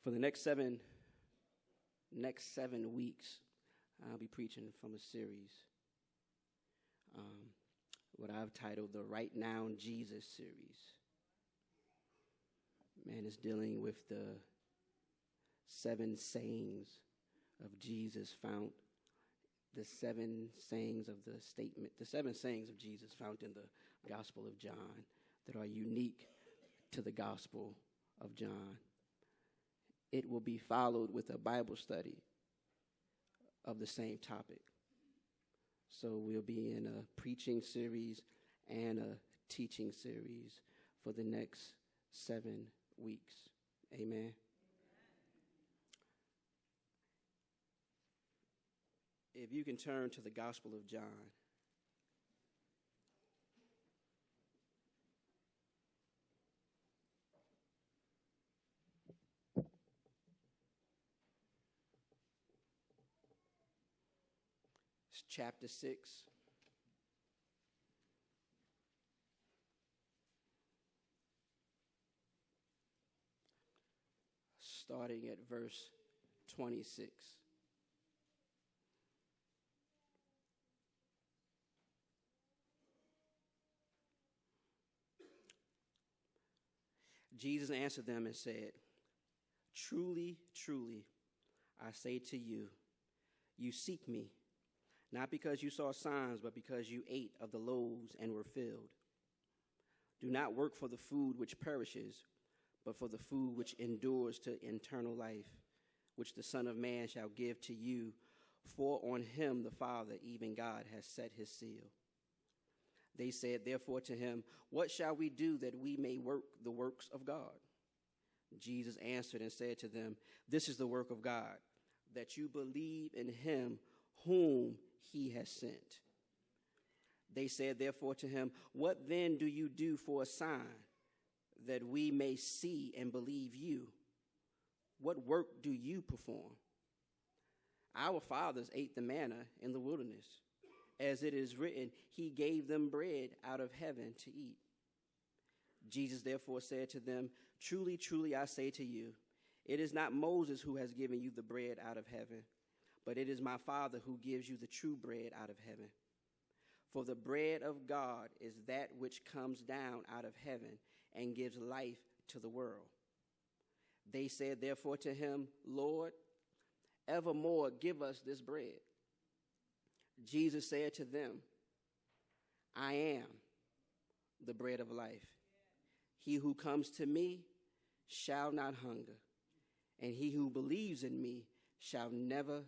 For the next seven weeks, I'll be preaching from a series, what I've titled the Right Now Jesus series. Man, it's dealing with the 7 sayings of Jesus found, the 7 sayings of the statement, the 7 sayings of Jesus found in the Gospel of John that are unique to the Gospel of John. It will be followed with a Bible study of the same topic. So we'll be in a preaching series and a teaching series for the next 7 weeks. Amen. If you can turn to the Gospel of John. It's chapter 6. Starting at verse 26. Jesus answered them and said, "Truly, truly, I say to you, you seek me, not because you saw signs, but because you ate of the loaves and were filled. Do not work for the food which perishes, but for the food which endures to eternal life, which the Son of Man shall give to you, for on him the Father, even God, has set his seal." They said, therefore, to him, "What shall we do that we may work the works of God?" Jesus answered and said to them, "This is the work of God, that you believe in him whom he has sent." They said, therefore, to him, "What then do you do for a sign, that we may see and believe you? What work do you perform? Our fathers ate the manna in the wilderness. As it is written, he gave them bread out of heaven to eat." Jesus therefore said to them, "Truly, truly, I say to you, it is not Moses who has given you the bread out of heaven, but it is my Father who gives you the true bread out of heaven. For the bread of God is that which comes down out of heaven and gives life to the world." They said therefore to him, "Lord, evermore give us this bread." Jesus said to them, "I am the bread of life. He who comes to me shall not hunger, and he who believes in me shall never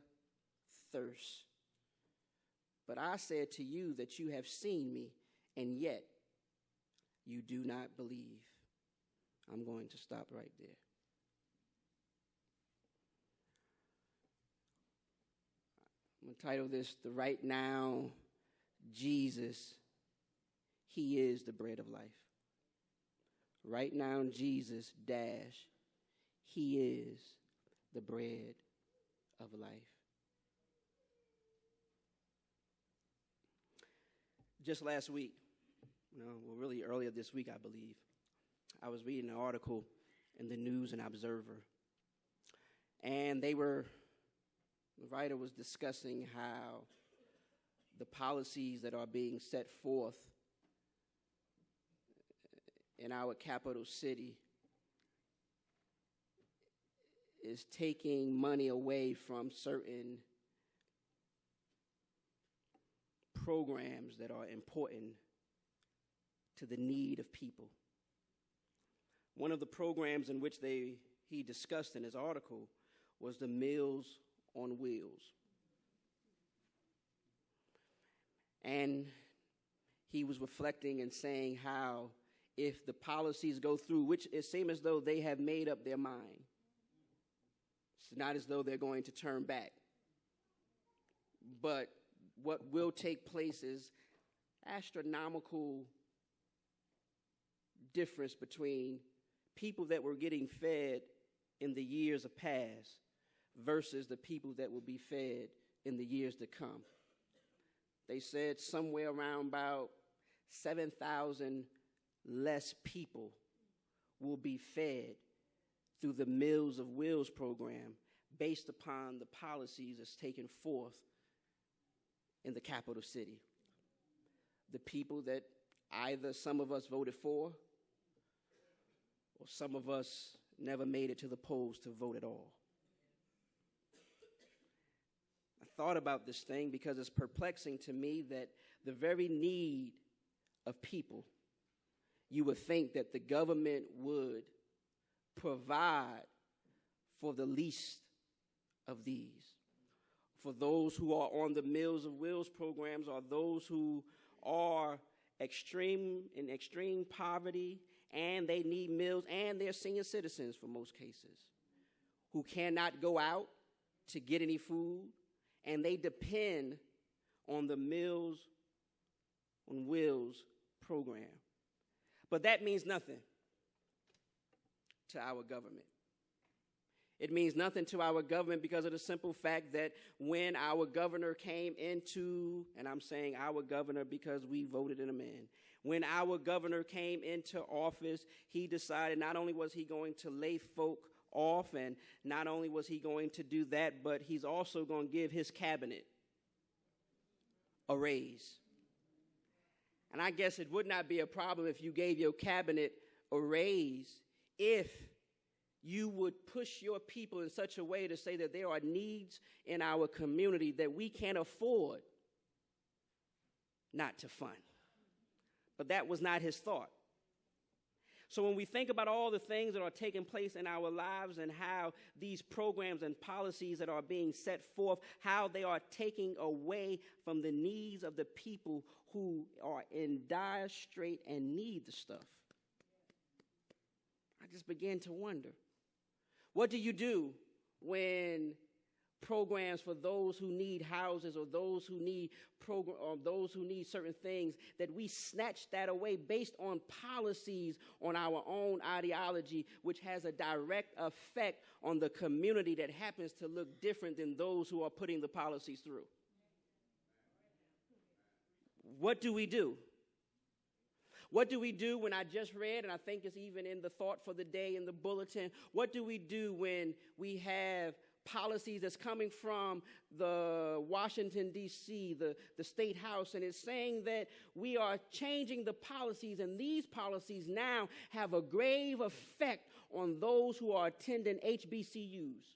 thirst. But I said to you that you have seen me, and yet you do not believe." I'm going to stop right there. I'm going to title this, "The Right Now Jesus, he is the bread of life." Right now Jesus dash, he is the bread of life. Just last week, really earlier this week, I believe, I was reading an article in the News and Observer, and the writer was discussing how the policies that are being set forth in our capital city is taking money away from certain programs that are important to the need of people. One of the programs in which he discussed in his article was the Meals on Wheels. And he was reflecting and saying how if the policies go through, which it seems as though they have made up their mind, it's not as though they're going to turn back. But what will take place is astronomical difference between people that were getting fed in the years of past versus the people that will be fed in the years to come. They said somewhere around about 7,000 less people will be fed through the Meals of Wills program based upon the policies that's taken forth in the capital city. The people that either some of us voted for or some of us never made it to the polls to vote at all. I thought about this thing because it's perplexing to me that the very need of people, you would think that the government would provide for the least of these. For those who are on the Meals of Wills programs, or those who are in extreme poverty, and they need meals, and they're senior citizens for most cases, who cannot go out to get any food, and they depend on the Meals on Wheels program. But that means nothing to our government. It means nothing to our government because of the simple fact that when our governor came into, and I'm saying our governor because we voted him in, when our governor came into office, he decided not only was he going to lay folk off, and not only was he going to do that, but he's also going to give his cabinet a raise. And I guess it would not be a problem if you gave your cabinet a raise if you would push your people in such a way to say that there are needs in our community that we can't afford not to fund. But that was not his thought. So when we think about all the things that are taking place in our lives and how these programs and policies that are being set forth, how they are taking away from the needs of the people who are in dire strait and need the stuff, I just began to wonder. What do you do when programs for those who need houses or those who need certain things, that we snatch that away based on policies on our own ideology, which has a direct effect on the community that happens to look different than those who are putting the policies through? What do we do? What do we do when I just read, and I think it's even in the thought for the day in the bulletin, what do we do when we have policies that's coming from the Washington, D.C., the State House, and it's saying that we are changing the policies, and these policies now have a grave effect on those who are attending HBCUs?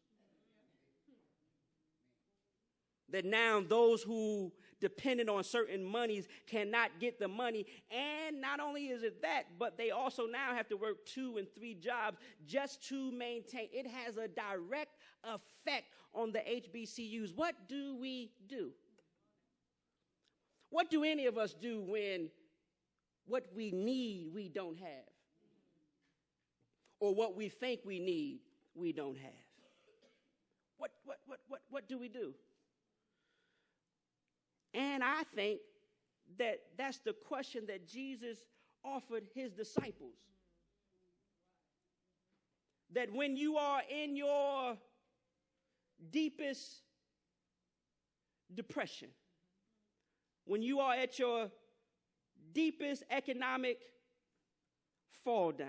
That now those who dependent on certain monies cannot get the money. And not only is it that, but they also now have to work 2 and 3 jobs just to maintain. It has a direct effect on the HBCUs. What do we do? What do any of us do when what we need we don't have? Or what we think we need we don't have? What do we do? And I think that that's the question that Jesus offered his disciples. That when you are in your deepest depression, when you are at your deepest economic fall down,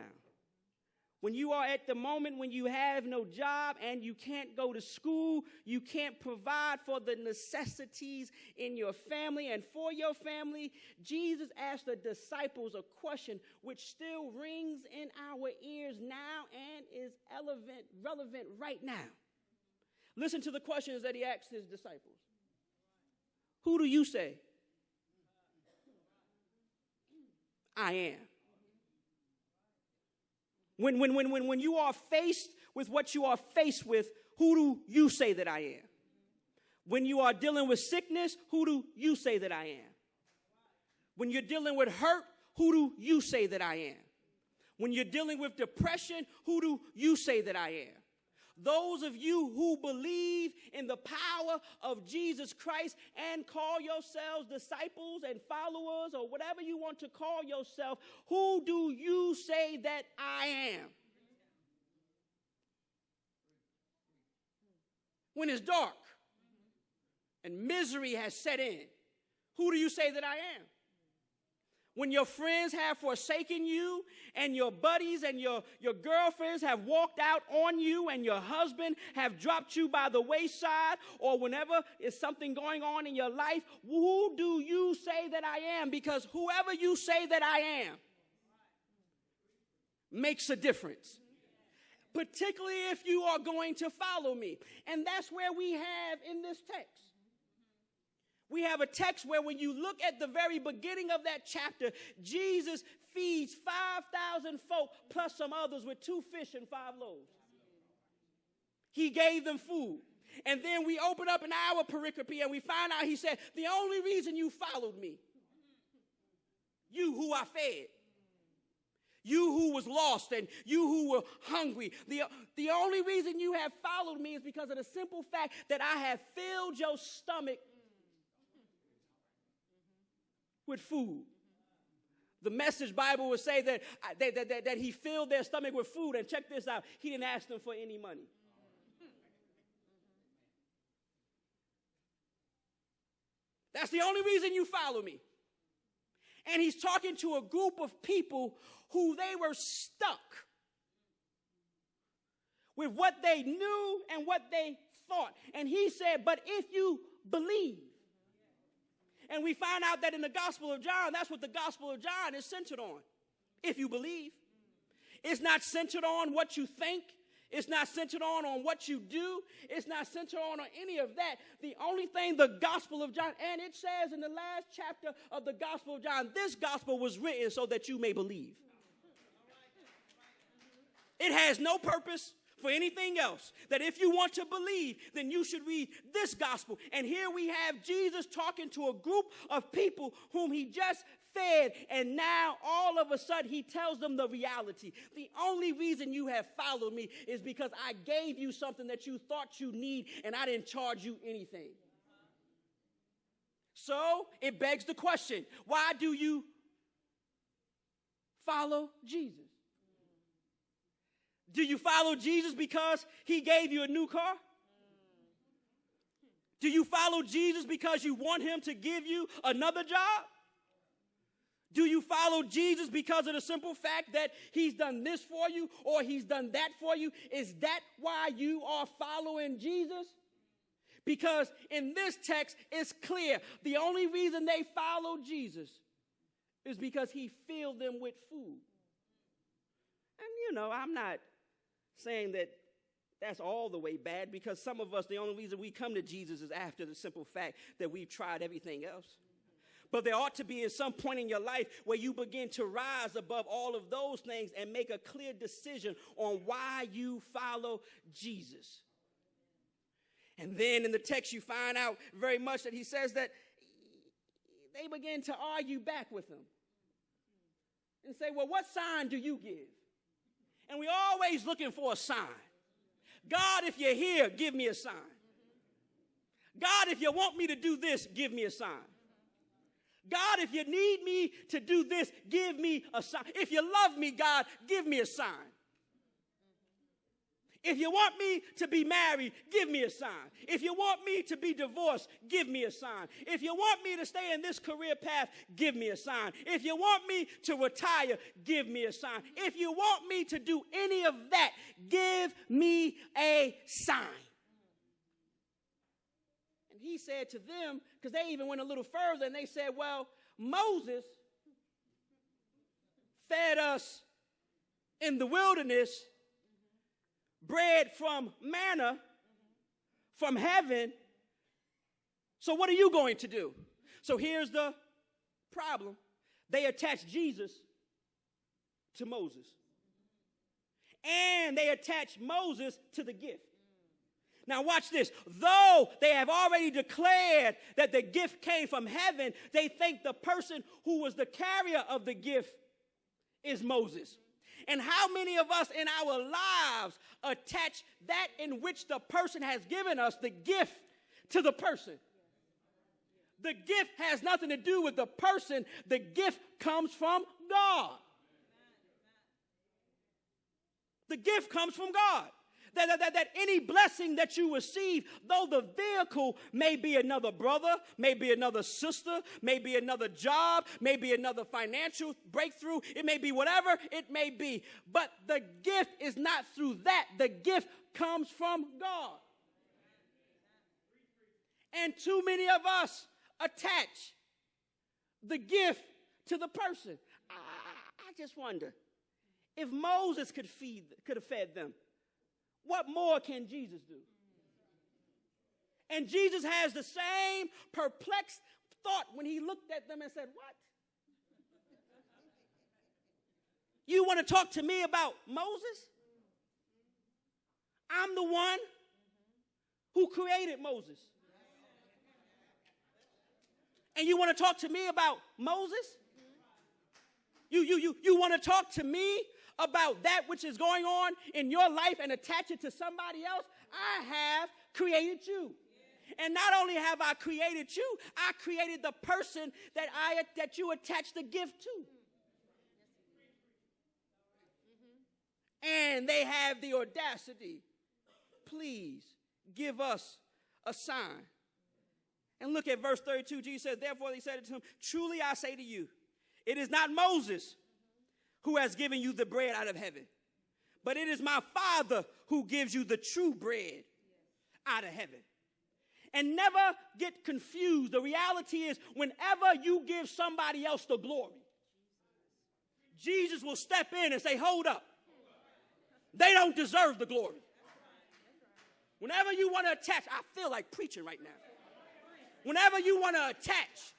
when you are at the moment when you have no job and you can't go to school, you can't provide for the necessities in your family and for your family, Jesus asked the disciples a question which still rings in our ears now and is relevant right now. Listen to the questions that he asked his disciples. Who do you say I am? When you are faced with what you are faced with, who do you say that I am? When you are dealing with sickness, who do you say that I am? When you're dealing with hurt, who do you say that I am? When you're dealing with depression, who do you say that I am? Those of you who believe in the power of Jesus Christ and call yourselves disciples and followers or whatever you want to call yourself, who do you say that I am? When it's dark and misery has set in, who do you say that I am? When your friends have forsaken you and your buddies and your girlfriends have walked out on you and your husband have dropped you by the wayside, or whenever is something going on in your life, who do you say that I am? Because whoever you say that I am makes a difference, particularly if you are going to follow me. And that's where we have in this text. We have a text where when you look at the very beginning of that chapter, Jesus feeds 5,000 folk plus some others with 2 fish and 5 loaves. He gave them food. And then we open up in our pericope and we find out he said, the only reason you followed me, you who I fed, you who was lost and you who were hungry, the only reason you have followed me is because of the simple fact that I have filled your stomach with food. The Message Bible would say that he filled their stomach with food. And check this out. He didn't ask them for any money. That's the only reason you follow me. And he's talking to a group of people who they were stuck with what they knew and what they thought. And he said, but if you believe. And we find out that in the Gospel of John, that's what the Gospel of John is centered on. If you believe. It's not centered on what you think. It's not centered on what you do. It's not centered on any of that. The only thing the Gospel of John, and it says in the last chapter of the Gospel of John, this gospel was written so that you may believe. It has no purpose for anything else. That if you want to believe, then you should read this gospel. And here we have Jesus talking to a group of people whom he just fed, and now all of a sudden he tells them the reality. The only reason you have followed me is because I gave you something that you thought you need, and I didn't charge you anything. So it begs the question, why do you follow Jesus? Do you follow Jesus because he gave you a new car? Do you follow Jesus because you want him to give you another job? Do you follow Jesus because of the simple fact that he's done this for you or he's done that for you? Is that why you are following Jesus? Because in this text, it's clear the only reason they followed Jesus is because he filled them with food. And I'm not saying that that's all the way bad, because some of us, the only reason we come to Jesus is after the simple fact that we've tried everything else. But there ought to be at some point in your life where you begin to rise above all of those things and make a clear decision on why you follow Jesus. And then in the text you find out very much that he says that they begin to argue back with him and say, well, what sign do you give? And we're always looking for a sign. God, if you're here, give me a sign. God, if you want me to do this, give me a sign. God, if you need me to do this, give me a sign. If you love me, God, give me a sign. If you want me to be married, give me a sign. If you want me to be divorced, give me a sign. If you want me to stay in this career path, give me a sign. If you want me to retire, give me a sign. If you want me to do any of that, give me a sign. And he said to them, because they even went a little further, and they said, well, Moses fed us in the wilderness bread from manna from heaven. So what are you going to do? So here's the problem. They attach Jesus to Moses. And they attach Moses to the gift. Now watch this. Though they have already declared that the gift came from heaven, they think the person who was the carrier of the gift is Moses. And how many of us in our lives attach that in which the person has given us, the gift, to the person? The gift has nothing to do with the person. The gift comes from God. The gift comes from God. That any blessing that you receive, though the vehicle may be another brother, may be another sister, may be another job, may be another financial breakthrough, it may be whatever it may be. But the gift is not through that. The gift comes from God. And too many of us attach the gift to the person. I just wonder, if Moses could have fed them, what more can Jesus do? And Jesus has the same perplexed thought when he looked at them and said, what? You want to talk to me about Moses? I'm the one who created Moses. And you want to talk to me about Moses? You want to talk to me about that which is going on in your life and attach it to somebody else? I have created you. And not only have I created you, I created the person that you attach the gift to. And they have the audacity. Please give us a sign. And look at verse 32. Jesus said, therefore he said to him, truly I say to you, it is not Moses who has given you the bread out of heaven, but it is my Father who gives you the true bread out of heaven. And never get confused. The reality is, whenever you give somebody else the glory, Jesus will step in and say, hold up. They don't deserve the glory. Whenever you want to attach, I feel like preaching right now. Whenever you want to attach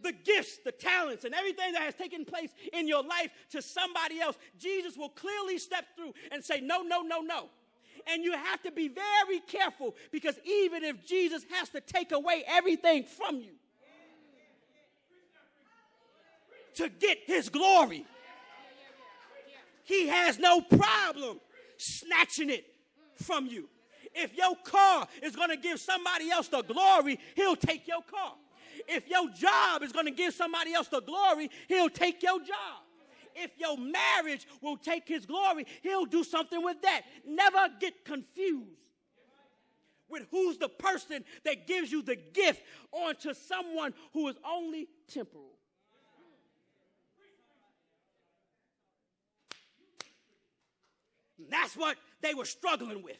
the gifts, the talents, and everything that has taken place in your life to somebody else, Jesus will clearly step through and say, no, no, no, no. And you have to be very careful, because even if Jesus has to take away everything from you to get his glory, he has no problem snatching it from you. If your car is going to give somebody else the glory, he'll take your car. If your job is going to give somebody else the glory, he'll take your job. If your marriage will take his glory, he'll do something with that. Never get confused with who's the person that gives you the gift onto someone who is only temporal. That's what they were struggling with.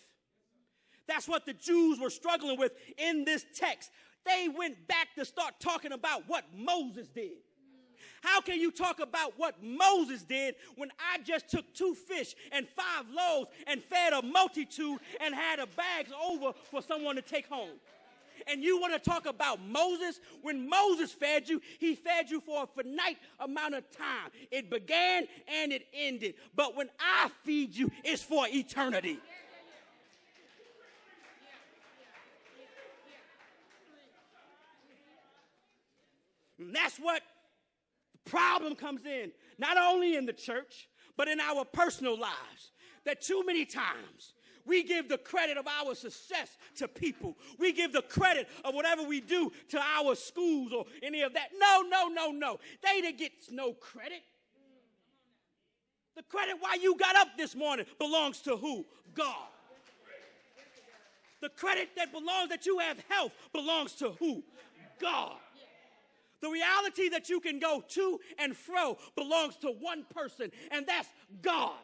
That's what the Jews were struggling with in this text. They went back to start talking about what Moses did. How can you talk about what Moses did when I just took 2 fish and 5 loaves and fed a multitude and had a bags over for someone to take home? And you want to talk about Moses? When Moses fed you, he fed you for a finite amount of time. It began and it ended. But when I feed you, it's for eternity. And that's what the problem comes in, not only in the church, but in our personal lives. That too many times we give the credit of our success to people. We give the credit of whatever we do to our schools or any of that. No, no, no, no. They didn't get no credit. The credit why you got up this morning belongs to who? God. The credit that you have health belongs to who? God. The reality that you can go to and fro belongs to one person, and that's God.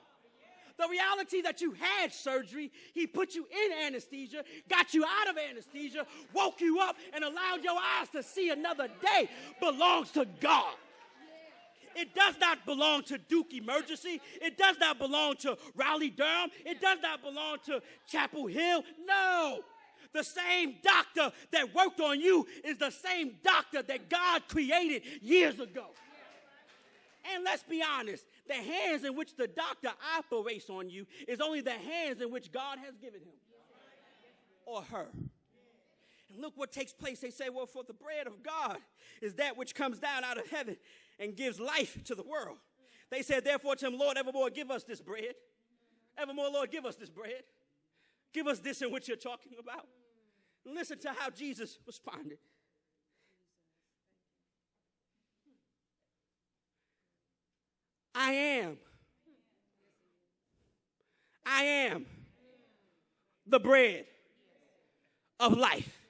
The reality that you had surgery, he put you in anesthesia, got you out of anesthesia, woke you up, and allowed your eyes to see another day belongs to God. It does not belong to Duke Emergency. It does not belong to Raleigh Durham. It does not belong to Chapel Hill. No. The same doctor that worked on you is the same doctor that God created years ago. And let's be honest, the hands in which the doctor operates on you is only the hands in which God has given him or her. And look what takes place. They say, well, for the bread of God is that which comes down out of heaven and gives life to the world. They said, therefore, to him, Lord, evermore give us this bread. Evermore, Lord, give us this bread. Give us this in which you're talking about. Listen to how Jesus responded. I am the bread of life.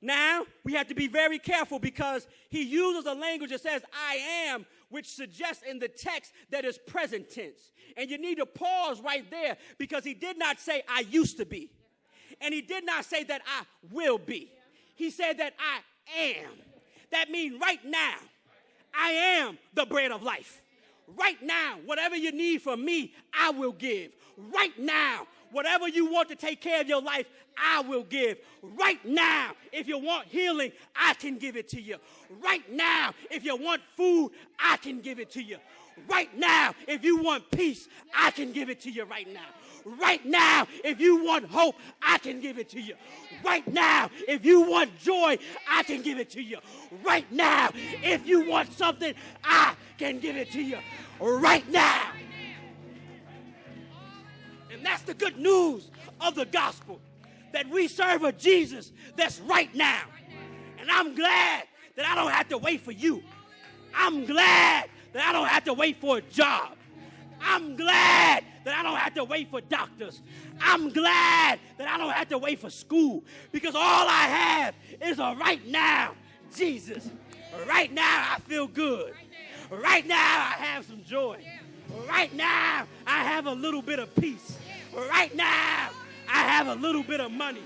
Now, we have to be very careful because he uses a language that says, I am, which suggests in the text that is present tense. And you need to pause right there because he did not say, I used to be. And he did not say that I will be. He said that I am. That means right now, I am the bread of life. Right now, whatever you need from me, I will give. Right now, whatever you want to take care of your life, I will give. Right now, if you want healing, I can give it to you. Right now, if you want food, I can give it to you. Right now, if you want peace, I can give it to you right now. Right now, if you want hope, I can give it to you. Right now, if you want joy, I can give it to you. Right now, if you want something, I can give it to you. Right now. And that's the good news of the gospel, that we serve a Jesus that's right now. And I'm glad that I don't have to wait for you. I'm glad that I don't have to wait for a job. I'm glad that I don't have to wait for doctors. I'm glad that I don't have to wait for school, because all I have is a right now Jesus. Right now I feel good. Right now I have some joy. Right now I have a little bit of peace. Right now I have a little bit of money.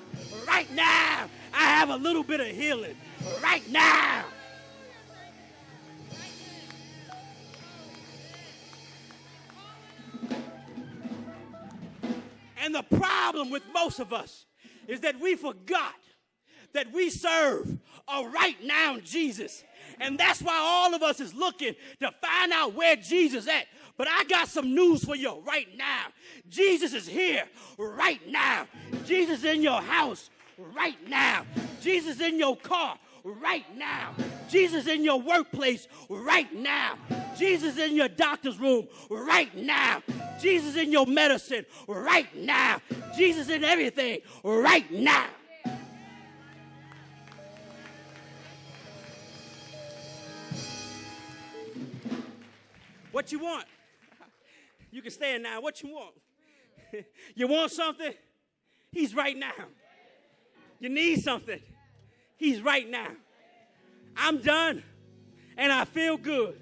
Right now I have a little bit of healing. Right now. And the problem with most of us is that we forgot that we serve a right now Jesus. And that's why all of us is looking to find out where Jesus is at. But I got some news for you right now. Jesus is here right now. Jesus is in your house right now. Jesus is in your car right now. Jesus in your workplace right now. Jesus in your doctor's room right now. Jesus in your medicine right now. Jesus in everything right now. What you want? You can stand now. What you want? You want something? He's right now. You need something? He's right now. I'm done, and I feel good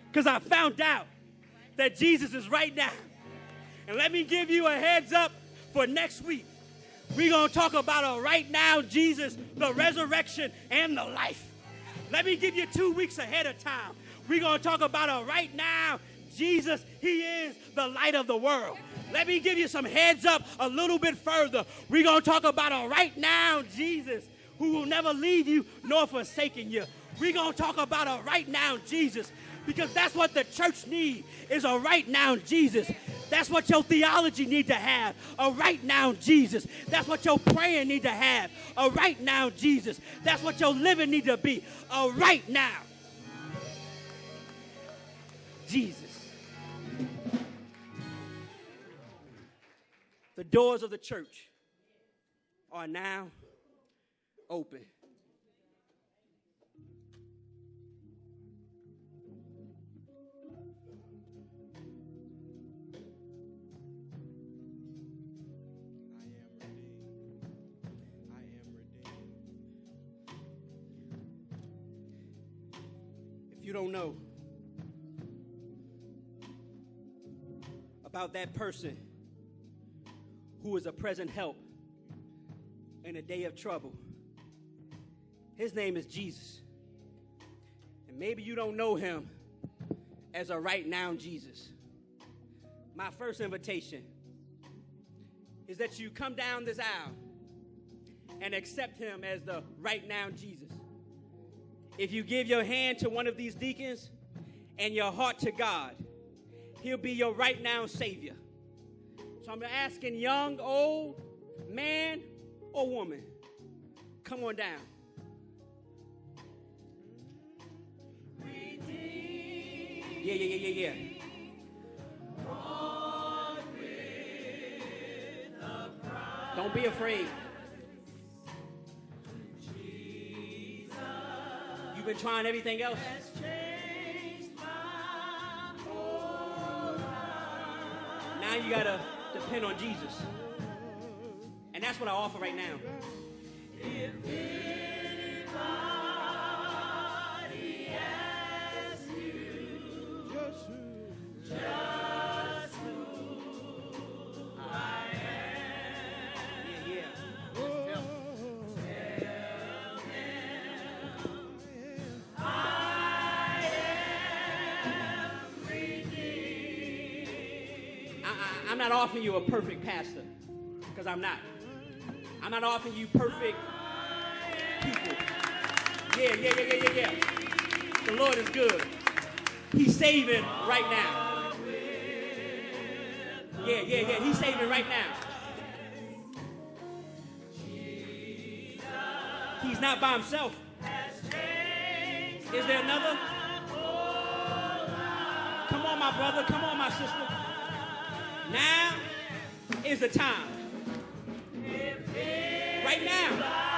because I found out that Jesus is right now. And let me give you a heads up for next week. We're going to talk about a right now Jesus, the resurrection, and the life. Let me give you 2 weeks ahead of time. We're going to talk about a right now Jesus. He is the light of the world. Let me give you some heads up a little bit further. We're going to talk about a right now Jesus who will never leave you nor forsaken you. We're going to talk about a right now Jesus, because that's what the church needs, is a right now Jesus. That's what your theology need to have, a right now Jesus. That's what your prayer need to have, a right now Jesus. That's what your living need to be, a right now Jesus. The doors of the church are now open. If you don't know about that person who is a present help in a day of trouble, his name is Jesus. And maybe you don't know him as a right now Jesus. My first invitation is that you come down this aisle and accept him as the right now Jesus. If you give your hand to one of these deacons and your heart to God, he'll be your right now Savior. So I'm asking young, old, man, or woman, come on down. Yeah. Don't be afraid. You've been trying everything else. Now you got to depend on Jesus. that's what I offer right now. If anybody asks you just who I am, Yeah. tell them I am redeemed. I'm not offering you a perfect pastor, because I'm not. I'm not offering you perfect people. Yeah. The Lord is good. He's saving right now. Yeah. He's saving right now. He's not by himself. Is there another? Come on, my brother. Come on, my sister. Now is the time. Right now.